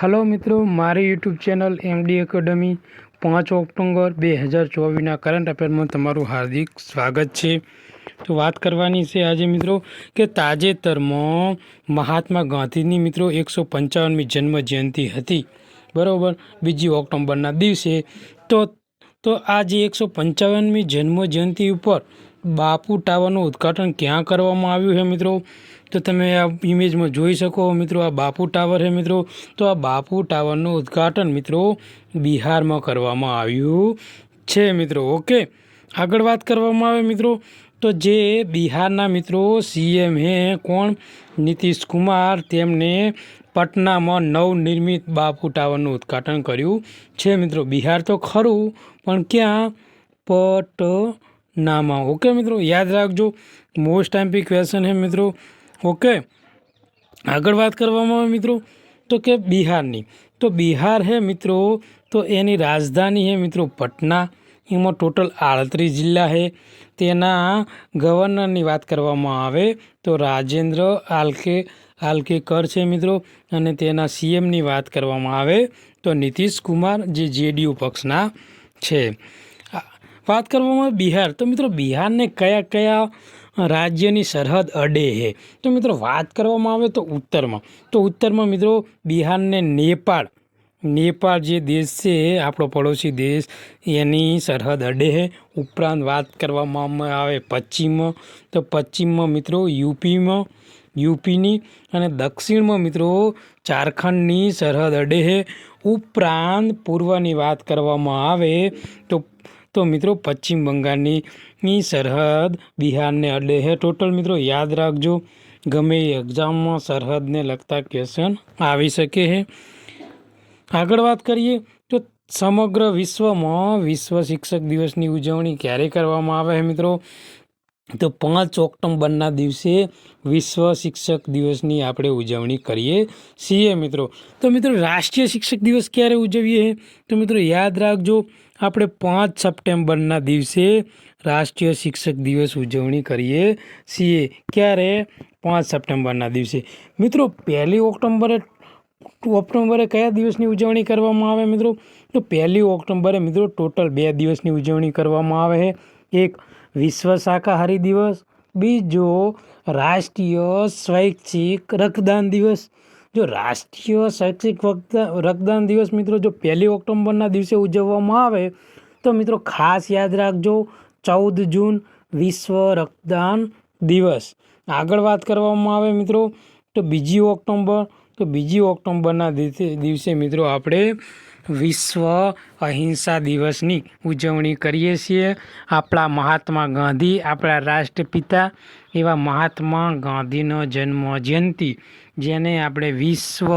Hello मित्रों, मारी YouTube channel MD academy 5 October 2024 current affair में तमारू हार्दिक स्वागत है। तो बात करवानी से आज मित्रों के ताजेतर में महात्मा गांधी मित्रों 155मी जन्म जयंती थी, बराबर 2 ऑक्टोबरना दिवसे। तो आज 155मी जन्म जयंती पर बापू टावरનું ઉદ્ઘાટન ક્યાં કરવામાં આવ્યું છે મિત્રો? તો તમે આ ઇમેજમાં જોઈ શકો મિત્રો, આ બાપુ ટાવર છે મિત્રો। તો આ બાપુ ટાવરનું ઉદ્ઘાટન મિત્રો બિહારમાં કરવામાં આવ્યું છે મિત્રો। ઓકે, આગળ વાત કરવામાં આવે મિત્રો તો જે બિહારના મિત્રો સીએમ હે કોણ? નીતિશ કુમાર, તેમને પટનામાં નવનિર્મિત બાપુ ટાવરનું ઉદ્ઘાટન કર્યું છે મિત્રો। બિહાર તો ખરું, પણ ક્યાં? पटनामा। ओके मित्रों, याद रखो, मोस्ट एमपी क्वेश्चन है मित्रों। ओके, आगळ बात करवामां आवे मित्रों तो के बिहारनी, तो बिहार है मित्रों तो एनी राजधानी है मित्रों पटना। एमां टोटल 38 जिला है। तेना गवर्नरनी बात करवामां आवे तो राजेंद्र आलकेकर छे मित्रों, अने तेना सीएमनी बात करवामां आवे तो नीतीश कुमार, जे जेडीयू पक्षना छे। बात करवामां बिहार, तो मित्रों बिहार ने कया कया राज्यनी सरहद अडे है? तो मित्रों बात करवामां आवे तो उत्तर में मित्रों बिहार ने नेपाळ जे देश से आपणो पड़ोसी देश, एनी सरहद अडे है। उपरांत बात करवामां आवे पश्चिम में, तो पश्चिम में मित्रों यूपीनी अने दक्षिण में मित्रों झारखंडनी सरहद अडे है। उपरांत पूर्वनी बात करवामां आवे तो मित्रों पश्चिम बंगालनी सरहद बिहार ने अडे है। टोटल मित्रों याद रखो, गमे एग्जाम में सरहद ने लगता क्वेश्चन आवी सके है। आगळ बात करिए तो समग्र विश्व में विश्व शिक्षक दिवस की उजवणी क्यारे करवामां आवे है मित्रों? तो 5 ऑक्टोबरना दिवसे विश्व शिक्षक दिवस की आपणे उजवणी करीए छीए मित्रों। तो मित्रों राष्ट्रीय शिक्षक दिवस क्यारे उजवीए है? तो मित्रों याद रखो, આપણે 5 સપ્ટેમ્બરના દિવસે રાષ્ટ્રીય શિક્ષક દિવસ ઉજવણી કરીએ છીએ। ક્યારે? 5 સપ્ટેમ્બરના દિવસે મિત્રો। 1 ઓક્ટોબરે કયા દિવસની ઉજવણી કરવામાં આવે મિત્રો? તો 1 ઓક્ટોબરે મિત્રો ટોટલ 2 દિવસની ઉજવણી કરવામાં આવે છે। એક વિશ્વ શાકાહારી દિવસ, બીજો રાષ્ટ્રીય સ્વૈચ્છિક રક્તદાન દિવસ। जो राष्ट्रीय शैक्षिक रक्तदान दिवस मित्रों जो 1 ऑक्टोबरना दिवसे उजववामां आवे तो मित्रों खास याद रखो 14 जून विश्व रक्तदान दिवस। आगळ बात करवामां आवे मित्रों तो 2 ऑक्टोबर, तो 2 ऑक्टोबरना दिवसे मित्रों आपणे विश्व अहिंसा दिवसनी उजवणी करीए छीए। आपणा महात्मा गांधी, आपणा राष्ट्रपिता एवा महात्मा गांधीनो जन्म जयंती, जेने आपणे विश्व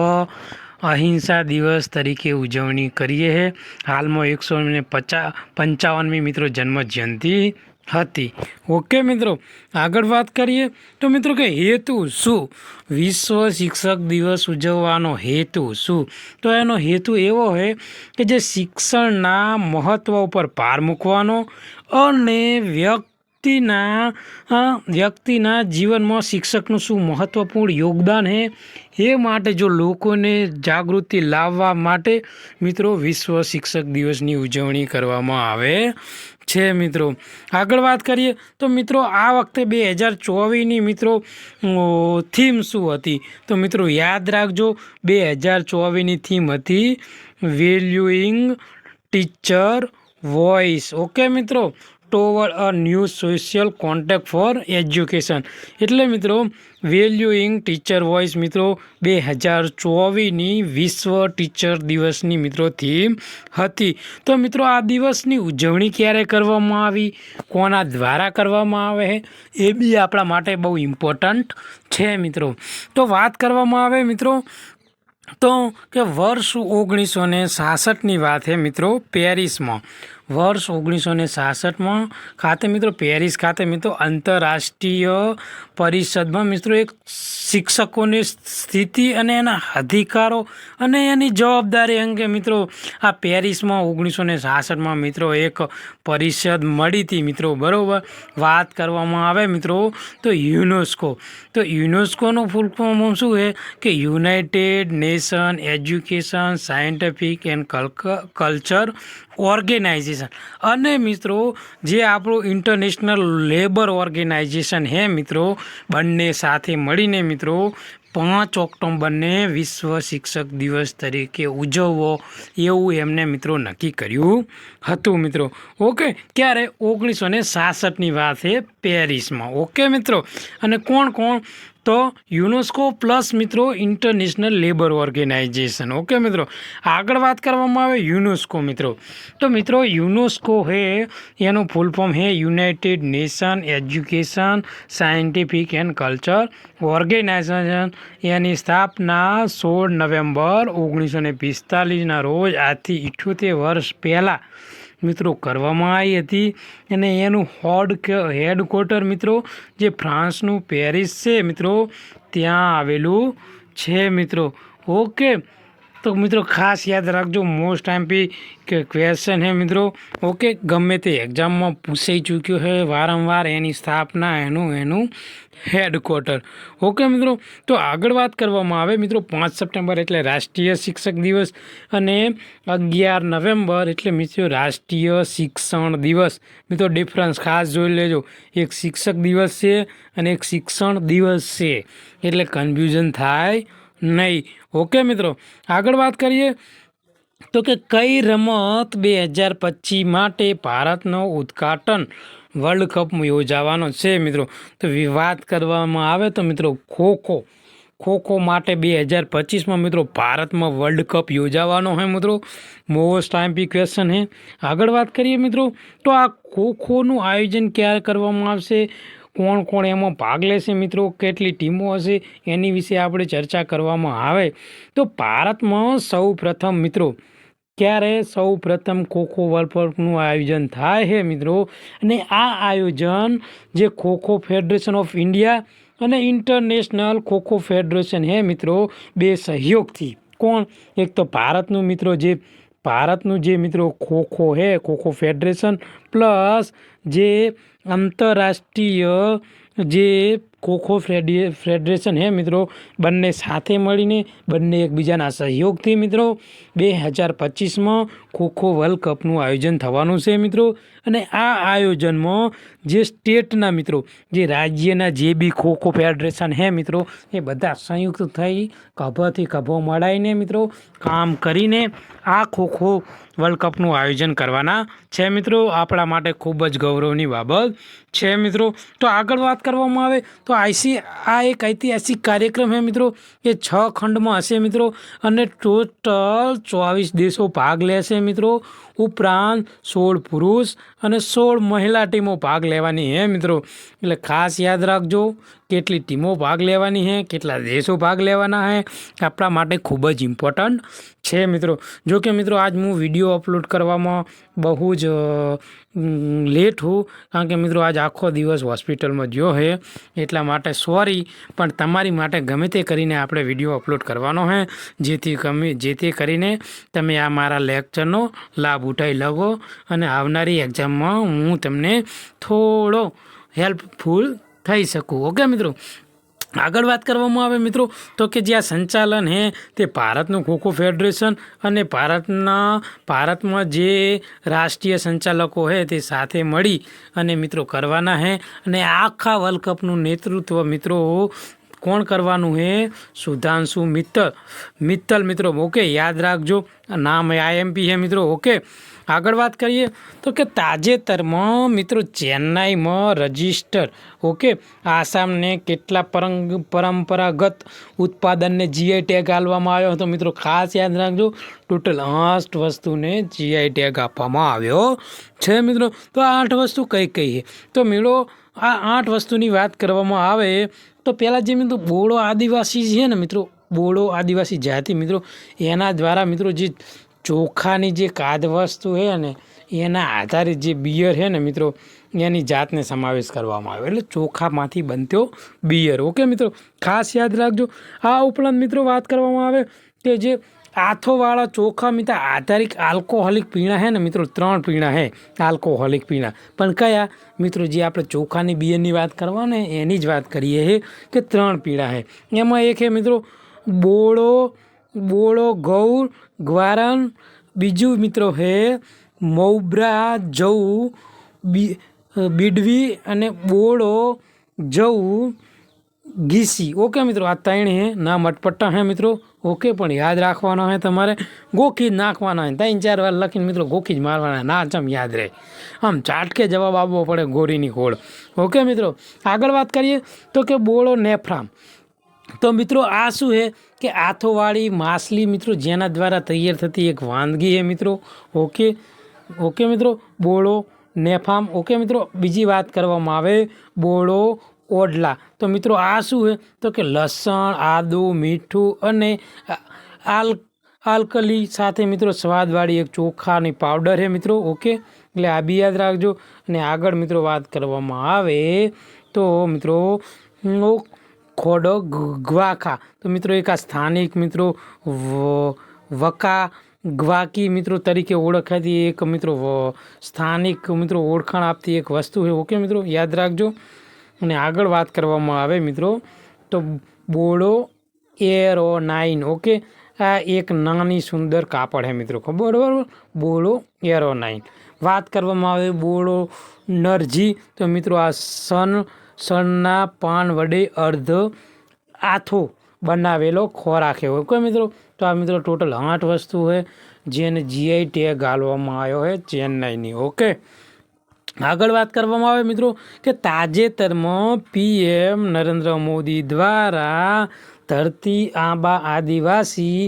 अहिंसा दिवस तरीके उजवणी करीए है। हाल में 155मी मित्रों जन्म जयंती हती। ओके मित्रों, आगळ बात करिए तो मित्रों के हेतु शू? विश्व शिक्षक दिवस उजववानो हेतु शू? तो एनो हेतु एवो है कि जे शिक्षणना महत्व पर भार मूकवानो अने व्यक्तिना जीवन में शिक्षकનું શું મહત્વપૂર્ણ યોગદાન है એ માટે જો લોકોને જાગૃતિ લાવવા માટે મિત્રો વિશ્વ શિક્ષક દિવસની ઉજવણી કરવામાં આવે છે મિત્રો। આગળ વાત કરીએ તો મિત્રો આ વખતે 2024ની મિત્રો થીમ શું હતી? તો મિત્રો યાદ રાખજો, 2024ની થીમ હતી વેલ્યુઇંગ ટીચર વોઇસ। ઓકે મિત્રો, toward a new social contact for education, एटले मित्रों वेल्यूइंग टीचर वॉइस मित्रों 2024ની विश्व टीचर दिवसनी मित्रों थीम हती। तो मित्रों आ दिवसनी उजवणी क्यारे करवामां आवी, कोना द्वारा करवामां आवे है ए बी आपणा माटे बहु इम्पोर्टंट छे मित्रों। तो बात करवामां आवे मित्रों तो कि वर्ष 1966 बात है मित्रों पेरिस में વર્ષ 1966 ખાતે મિત્રો પેરિસ ખાતે મિત્રો આંતરરાષ્ટ્રીય પરિષદમાં મિત્રો એક શિક્ષકોની સ્થિતિ અને એના અધિકારો અને એની જવાબદારી અંગે મિત્રો આ પેરિસમાં 1966માં મિત્રો એક પરિષદ મળી હતી મિત્રો, બરાબર. વાત કરવામાં આવે મિત્રો તો યુનેસ્કોનું ફૂલ ફોર્મ શું છે કે United Nation education scientific and culture Organisation, અને મિત્રો જે આપણું ઇન્ટરનેશનલ લેબર ઓર્ગેનાઇઝેશન હે મિત્રો, બંને સાથે મળીને મિત્રો 5 ઓક્ટોબરને વિશ્વ શિક્ષક દિવસ તરીકે ઉજવવો એવું એમને મિત્રો નક્કી કર્યું હતું મિત્રો. ઓકે, ક્યારે? 1966ની વાત છે પેરિસમાં. ઓકે મિત્રો. અને કોણ તો યુનેસ્કો પ્લસ મિત્રો ઇન્ટરનેશનલ લેબર ઓર્ગેનાઇઝેશન. ઓકે મિત્રો. આગળ વાત કરવામાં આવે યુનેસ્કો મિત્રો, તો મિત્રો યુનેસ્કો હે એનું ફૂલ ફોર્મ હે United Nation education scientific and culture organization. એની સ્થાપના 16 નવેમ્બર 1945ના રોજ આજથી 78 વર્ષ પહેલાં મિત્રો કરવામાં આવી હતી. અને એનું હેડક્વાર્ટર મિત્રો જે ફ્રાન્સનું પેરિસ છે મિત્રો ત્યાં આવેલું છે મિત્રો. ઓકે, તો મિત્રો ખાસ યાદ રાખજો, મોસ્ટ એમપી ક્વેશ્ચન હે મિત્રો. ઓકે, ગમે તે એક્ઝામમાં પૂછાઈ ચૂક્યો છે વારંવાર એની સ્થાપના એનું હેડક્વાર્ટર. ઓકે મિત્રો. તો આગળ વાત કરવામાં આવે મિત્રો 5 સપ્ટેમ્બર એટલે રાષ્ટ્રીય શિક્ષક દિવસ અને 11 નવેમ્બર એટલે મિત્રો રાષ્ટ્રીય શિક્ષણ દિવસ. મિત્રો ડિફરન્સ ખાસ જોઈ લેજો, એક શિક્ષક દિવસ છે અને એક શિક્ષણ દિવસ છે, એટલે કન્ફ્યુઝન થાય નહીં. ઓકે મિત્રો. આગળ વાત કરીએ તો કે કઈ રમત 2025 માટે ભારતનો ઉદ્ઘાટન વર્લ્ડ કપ યોજાવાનો છે મિત્રો. તો વાત કરવામાં આવે તો મિત્રો ખોખો માટે 2025માં મિત્રો ભારતમાં વર્લ્ડ કપ યોજાવાનો છે મિત્રો. મોસ્ટ એમપી ક્વેશ્ચન છે. આગળ વાત કરીએ મિત્રો તો આ ખોખોનું આયોજન ક્યારે કરવામાં આવશે, કોણ એમાં ભાગ લેશે મિત્રો, કેટલી ટીમો હશે, એની વિશે આપણે ચર્ચા કરવામાં આવે તો ભારતમાં સૌ પ્રથમ મિત્રો ખોખો વર્લ્ડ કપનું આયોજન થાય છે મિત્રો. અને આ આયોજન જે ખોખો ફેડરેશન ઓફ ઇન્ડિયા અને ઇન્ટરનેશનલ ખોખો ફેડરેશન હે મિત્રો, બે સહયોગથી એક તો ભારતનું જે મિત્રો ખોખો ફેડરેશન પ્લસ જે આંતરરાષ્ટ્રીય જે ખોખો ફેડરેશન હે મિત્રો, બંને સાથે મળીને બંને એકબીજાના સહયોગથી મિત્રો 2025માં ખોખો વર્લ્ડ કપનું આયોજન થવાનું છે મિત્રો. અને આ આયોજનમાં જે સ્ટેટના મિત્રો જે રાજ્યના જે બી ખોખો ફેડરેશન હે મિત્રો એ બધા સંયુક્ત થઈ ખભાથી ખભો મળાઈને મિત્રો કામ કરીને આ ખોખો વર્લ્ડ કપનું આયોજન કરવાના છે મિત્રો. આપણા માટે ખૂબ જ ગૌરવની બાબત છે મિત્રો. તો આગળ વાત કરવામાં આવે તો આ એક ઐતિહાસિક કાર્યક્રમ છે મિત્રો, એ 6 ખંડમાં હશે મિત્રો અને ટોટલ 24 દેશો ભાગ લેશે મિત્રો. ઉપરાંત 16 પુરુષ અને 16 મહિલા ટીમો ભાગ લેવાની છે મિત્રો. એટલે ખાસ યાદ રાખજો કેટલી ટીમો ભાગ લેવાની છે, કેટલા દેશો ભાગ લેવાના છે, આપણા માટે ખૂબ જ ઇમ્પોર્ટન્ટ છે મિત્રો. જો કે મિત્રો આજ હું વિડીયો અપલોડ કરવામાં બહુ જ લેટ હું, કારણ કે મિત્રો આજ આખો દિવસ હોસ્પિટલમાં ગયો છે એટલા માટે સોરી, પણ તમારી માટે ગમે તે કરીને આપણે વિડીયો અપલોડ કરવાનો છે જેથી કરીને તમે આ મારા લેક્ચરનો લાભ ઉઠાવી લવો અને આવનારી એક્ઝામમાં હું તમને થોડો હેલ્પફુલ થઈ શકું. ઓકે મિત્રો. આગળ વાત કરવામાં આવે મિત્રો તો કે જે આ સંચાલન હે તે ભારતનું ખોખો ફેડરેશન અને ભારતમાં જે રાષ્ટ્રીય સંચાલકો હે તે સાથે મળી અને મિત્રો કરવાના હે. અને આખા વર્લ્ડ કપનું નેતૃત્વ મિત્રો કોણ કરવાનું હે? સુધાંશુ મિત્તલ મિત્રો. ઓકે, યાદ રાખજો, નામ IMP છે મિત્રો. ઓકે. આગળ વાત કરીએ તો કે તાજેતરમાં મિત્રો ચેન્નાઈમાં રજિસ્ટર આસામને કેટલા પરંપરાગત ઉત્પાદનને GI ટેગ આપવામાં આવ્યો હતો મિત્રો. ખાસ યાદ રાખજો, ટોટલ 8 વસ્તુને GI ટેગ આપવામાં આવ્યો છે મિત્રો. તો આ 8 વસ્તુ કઈ છે તો મિત્રો આ 8 વસ્તુની વાત કરવામાં આવે તો પહેલાં જે મિત્રો બોડો આદિવાસી છે ને મિત્રો, બોડો આદિવાસી જાતિ મિત્રો, એના દ્વારા મિત્રો જે ચોખાની જે ખાદ્ય વસ્તુ છે ને એના આધારિત જે બિયર છે ને મિત્રો એની જાતને સમાવેશ કરવામાં આવ્યો, એટલે ચોખામાંથી બનતો બિયર. ઓકે મિત્રો, ખાસ યાદ રાખજો. આ ઉપરાંત મિત્રો વાત કરવામાં આવે કે જે આથોવાળા ચોખા મિત્રો આધારિત આલ્કોહોલિક પીણા છે ને મિત્રો 3 પીણા છે આલ્કોહોલિક પીણા. પણ કયા મિત્રો? જે આપણે ચોખાની બિયરની વાત કરવા ને એની જ વાત કરીએ છે કે 3 પીણા છે. એમાં એક છે મિત્રો બોળો ગૌર ગ્વારન, બીજું મિત્રો છે મૌબ્રા જવ બીડવી અને બોળો જવ ઘીસી. ઓકે મિત્રો, આ 3 હે નામ અટપટા હે મિત્રો. ઓકે, પણ યાદ રાખવાના હે તમારે, ગોખી જ નાખવાના હે. 3-4 વાર લખીને મિત્રો ગોખી જ મારવાના, ના ચમ યાદ રહે, આમ ચાટકે જવાબ આપવો પડે ગોરીની ખોળ. ઓકે મિત્રો, આગળ વાત કરીએ તો કે બોળો નેફ્રામ. તો મિત્રો આ શું છે કે આથોવાળી માછલી મિત્રો જેના દ્વારા તૈયાર થતી એક વાનગી છે મિત્રો. ઓકે મિત્રો, બોળો નેફામ. ઓકે મિત્રો, બીજી વાત કરવામાં આવે બોળો ઓડલા. તો મિત્રો આ શું છે તો કે લસણ, આદુ, મીઠું અને આલ્કલી સાથે મિત્રો સ્વાદવાળી એક ચોખાની પાવડર છે મિત્રો. ઓકે, એટલે આ બી યાદ રાખજો. અને આગળ મિત્રો વાત કરવામાં આવે તો મિત્રો ખોડો ગ્વાખા. તો મિત્રો એક આ સ્થાનિક મિત્રો ગ્વાકી મિત્રો તરીકે ઓળખાતી એક મિત્રો સ્થાનિક મિત્રો ઓળખાણ આપતી એક વસ્તુ છે. ઓકે મિત્રો, યાદ રાખજો. અને આગળ વાત કરવામાં આવે મિત્રો તો બોળો એરોનાઇન. ઓકે, આ એક નાની સુંદર કાપડ છે મિત્રો, બરાબર. બોળો એરોનાઇન. વાત કરવામાં આવે બોળો નરજી. તો મિત્રો આ સણના પાન વડે અર્ધ આથો બનાવેલો ખોરાક છે. ઓકે મિત્રો, તો આ મિત્રો ટોટલ 8 વસ્તુ છે જેને જીઆઈ ટેગ ગાળવામાં આવ્યો છે ચેન્નઈની. ઓકે, આગળ વાત કરવામાં આવે મિત્રો કે તાજેતરમાં PM નરેન્દ્ર મોદી દ્વારા ધરતી આંબા આદિવાસી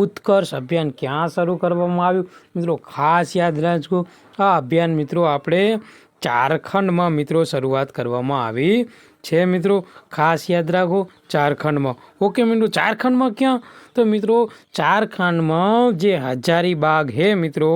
ઉત્કર્ષ અભિયાન ક્યાં શરૂ કરવામાં આવ્યું મિત્રો? ખાસ યાદ રાખજો, આ અભિયાન મિત્રો આપણે ઝારખંડમાં મિત્રો શરૂઆત કરવામાં આવી છે મિત્રો. ખાસ યાદ રાખો, ઝારખંડમાં. ઓકે મિત્રો, ઝારખંડમાં ક્યાં? તો મિત્રો ઝારખંડમાં જે હજારીબાગ છે મિત્રો,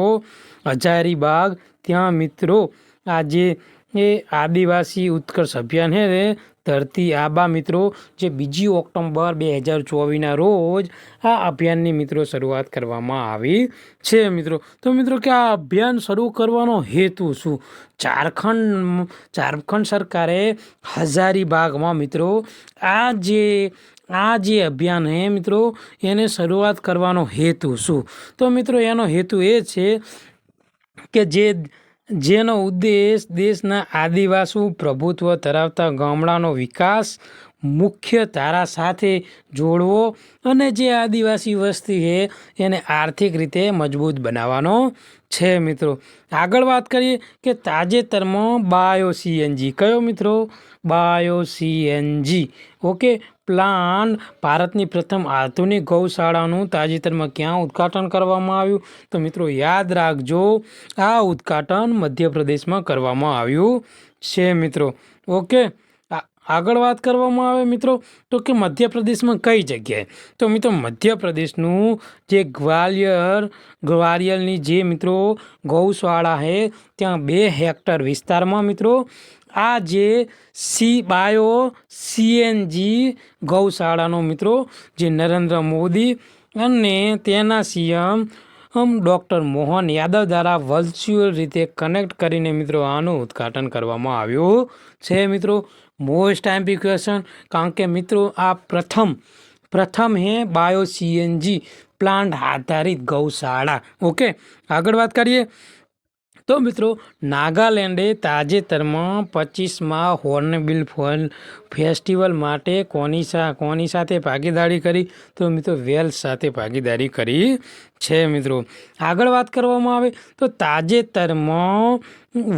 હજારીબાગ ત્યાં મિત્રો આ જે એ આદિવાસી ઉત્કર્ષ અભિયાન છે ધરતી આબા મિત્રો જે 2 ઓક્ટોબર 2024ના રોજ આ અભિયાનની મિત્રો શરૂઆત કરવામાં આવી છે મિત્રો. તો મિત્રો કે આ અભિયાન શરૂ કરવાનો હેતુ શું? ઝારખંડ સરકારે હજારીબાગમાં મિત્રો આ જે અભિયાન છે મિત્રો એને શરૂઆત કરવાનો હેતુ શું? તો મિત્રો એનો હેતુ એ છે કે જેનો ઉદ્દેશ દેશના આદિવાસી પ્રભુત્વ ધરાવતા ગામડાનો વિકાસ મુખ્ય ધારા સાથે જોડવો અને જે આદિવાસી વસ્તી છે એને આર્થિક રીતે મજબૂત બનાવવાનો છે મિત્રો. આગળ વાત કરીએ કે તાજેતરમાં બાયો-CNG. કયો મિત્રો? બાયો-CNG. ઓકે, પ્લાન્ટ ભારતની પ્રથમ આધુનિક ગૌશાળાનું તાજેતરમાં ક્યાં ઉદ્ઘાટન કરવામાં આવ્યું? તો મિત્રો યાદ રાખજો, આ ઉદ્ઘાટન મધ્યપ્રદેશમાં કરવામાં આવ્યું છે મિત્રો. ઓકે, આગળ વાત કરવામાં આવે મિત્રો તો કે મધ્યપ્રદેશમાં કઈ જગ્યાએ? તો મિત્રો મધ્યપ્રદેશનું જે ગ્વાલિયરની જે મિત્રો ગૌશાળા છે ત્યાં 2 હેક્ટર વિસ્તારમાં મિત્રો આ જે બાયો-CNG ગૌશાળાનો મિત્રો જે નરેન્દ્ર મોદી અને તેના CM ડૉક્ટર મોહન યાદવ દ્વારા વર્ચ્યુઅલ રીતે કનેક્ટ કરીને મિત્રો આનું ઉદ્ઘાટન કરવામાં આવ્યું છે મિત્રો. મોસ્ટ ટાઈમ્પી ક્વેશ્ચન, કારણ કે મિત્રો આ પ્રથમ હે બાયો-CNG પ્લાન્ટ આધારિત ગૌશાળા. ઓકે, આગળ વાત કરીએ તો મિત્રો નાગાલેન્ડે તાજેતરમાં 25મા હોર્નબિલ ફેસ્ટિવલ માટે કોની સાથે ભાગીદારી કરી? તો મિત્રો વેલ્સ સાથે ભાગીદારી કરી છે મિત્રો. આગળ વાત કરવામાં આવે તો તાજેતરમાં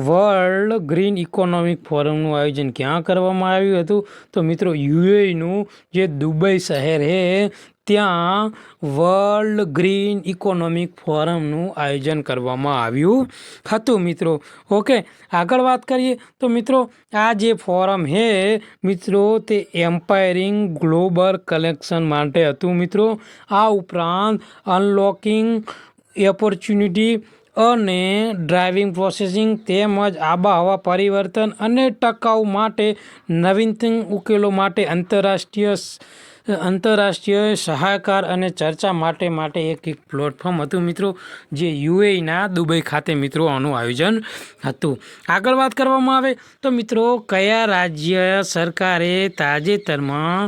વર્લ્ડ ગ્રીન ઇકોનોમિક ફોરમનું આયોજન ક્યાં કરવામાં આવ્યું હતું? તો મિત્રો UAEનું જે દુબઈ શહેર છે ત્યાં વર્લ્ડ ગ્રીન ઇકોનોમિક ફોરમનું આયોજન કરવામાં આવ્યું હતું મિત્રો. ઓકે, આગળ વાત કરીએ તો મિત્રો આ જે ફોરમ છે મિત્રો તે એમ્પાયરિંગ ગ્લોબલ કલેક્શન માટે હતું મિત્રો. આ ઉપરાંત અનલોકિંગ ઓપોર્ચ્યુનિટી અને ડ્રાઇવિંગ પ્રોસેસિંગ તેમજ આબોહવા પરિવર્તન અને ટકાઉ માટે નવીનતમ ઉકેલો માટે આંતરરાષ્ટ્રીય સહકાર અને ચર્ચા માટે એક પ્લેટફોર્મ હતું મિત્રો, જે યુએઈના દુબઈ ખાતે મિત્રો આનું આયોજન હતું. આગળ વાત કરવામાં આવે તો મિત્રો કયા રાજ્ય સરકારે તાજેતરમાં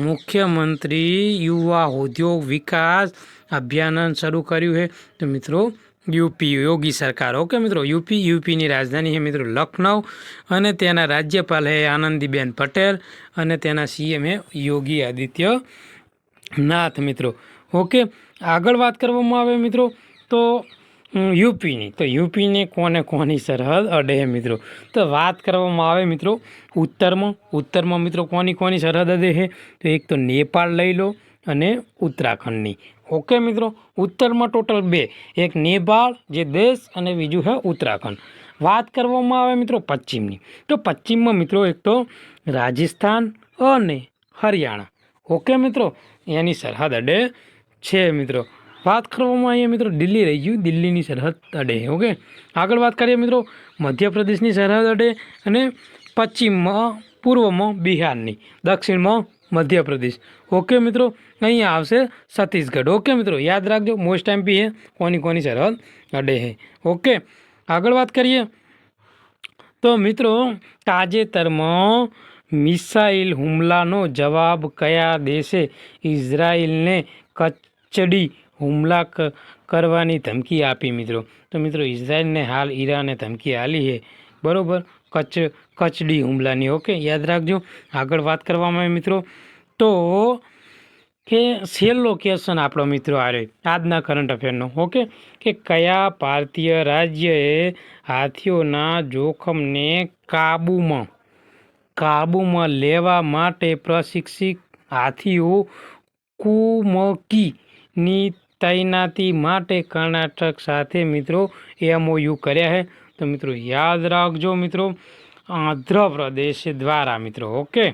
મુખ્યમંત્રી યુવા ઉદ્યોગ વિકાસ અભિયાન શરૂ કર્યું છે? તો મિત્રો યુપી, યોગી સરકાર. ઓકે મિત્રો, યુપીની રાજધાની છે મિત્રો લખનઉ અને તેના રાજ્યપાલ છે આનંદીબેન પટેલ અને તેના સીએમ છે યોગી આદિત્યનાથ મિત્રો. ઓકે, આગળ વાત કરવામાં આવે મિત્રો તો યુપીની, તો યુપીને કોની સરહદ અડે છે મિત્રો? તો વાત કરવામાં આવે મિત્રો ઉત્તરમાં મિત્રો કોની સરહદ અડે છે? તો એક તો નેપાળ લઈ લો અને ઉત્તરાખંડની. ઓકે મિત્રો, ઉત્તરમાં ટોટલ 2, એક નેપાળ જે દેશ અને બીજું છે ઉત્તરાખંડ. વાત કરવામાં આવે મિત્રો પશ્ચિમની, તો પશ્ચિમમાં મિત્રો એક તો રાજસ્થાન અને હરિયાણા. ઓકે મિત્રો, એની સરહદ અડે છે મિત્રો. વાત કરવામાં આવીએ મિત્રો દિલ્હી રહી ગયું, દિલ્હીની સરહદ અડે. ઓકે, આગળ વાત કરીએ મિત્રો મધ્યપ્રદેશની સરહદ અડે અને પશ્ચિમમાં પૂર્વમાં બિહારની, દક્ષિણમાં મધ્યપ્રદેશ. ઓકે મિત્રો, અહીંયા આવશે છત્તીસગઢ. ઓકે મિત્રો, યાદ રાખજો મોસ્ટ એમપી છે કોની સરહદ અડે છે. ઓકે, આગળ વાત કરીએ તો મિત્રો તાજેતરમાં મિસાઇલ હુમલાનો જવાબ કયા દેશે ઇઝરાયલને કચડી હુમલા કરવાની ધમકી આપી મિત્રો? તો મિત્રો ઇઝરાયલને હાલ ઈરાને ધમકી આપી છે, બરાબર, કચડી હુમલાની. ઓકે, યાદ રાખજો. આગળ વાત કરવામાં આવે મિત્રો તો કે છેલ્લો ક્વેશ્ચન આપણો મિત્રો આ રહ્યો આજના કરંટ અફેરનો. ઓકે, કે કયા ભારતીય રાજ્યએ હાથીઓના જોખમને કાબૂમાં લેવા માટે પ્રશિક્ષિત હાથીઓ કુમકીની તૈનાતી માટે કર્ણાટક સાથે મિત્રો MOU કર્યા છે? તો મિત્રો યાદ રાખજો મિત્રો આંધ્રપ્રદેશ દ્વારા મિત્રો. ઓકે,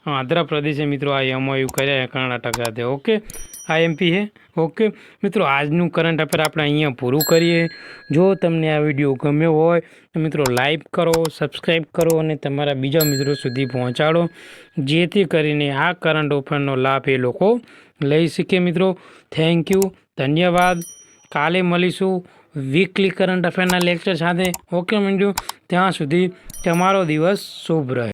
આંધ્રપ્રદેશે મિત્રો આ MOU કર્યા છે કર્ણાટક સાથે. ઓકે, આ MP છે. ઓકે મિત્રો, આજનું કરંટ અફેર આપણે અહીંયા પૂરું કરીએ. જો તમને આ વિડીયો ગમ્યો હોય તો મિત્રો લાઈક કરો, સબસ્ક્રાઈબ કરો અને તમારા બીજા મિત્રો સુધી પહોંચાડો, જેથી કરીને આ કરંટ અફેરનો લાભ એ લોકો લઈ શકે મિત્રો. થેન્ક યુ, ધન્યવાદ. કાલે મળીશું વીકલી કરંટ અફેરના લેક્ચર સાથે. ઓકે મિત્રો, ત્યાં સુધી તમારો દિવસ શુભ રહે.